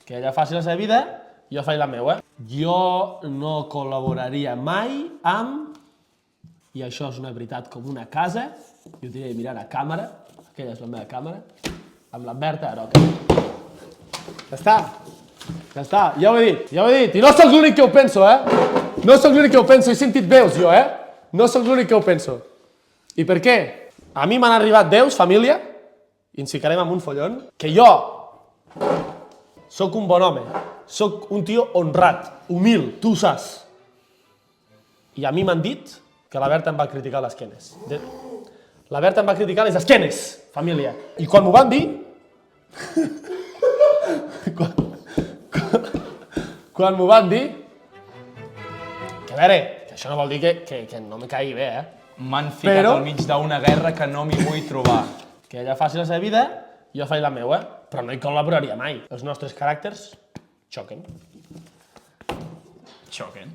Que ella faci la seva vida, jo faig la meva. Jo no col·laboraria mai amb, i això és una veritat com una casa, jo diré mirant a càmera, aquella és la meva càmera, amb la Berta Aroca. Ja està, ja ho he dit, i no sóc l'únic que ho penso, No sóc l'únic que ho penso, he sentit veus jo, No sóc l'únic que ho penso. I per què? A mi m'han arribat veus, família, i ens ficarem amb un follon, que jo sóc un bon home, sóc un tio honrat, humil, tu ho saps. I a mi m'han dit que la Berta em va criticar les esquenes. La Berta em va criticar les esquenes, família. I quan m'ho van dir... Quan m'ho van dir... Que a veure, que això no vol dir que no me caigui bé, M'han ficat al mig d'una guerra que no m'hi vull trobar. Que ella faci la seva vida, jo faig la meva, però no hi col·laboraria mai. Els nostres caràcters xoquen. Xoquen.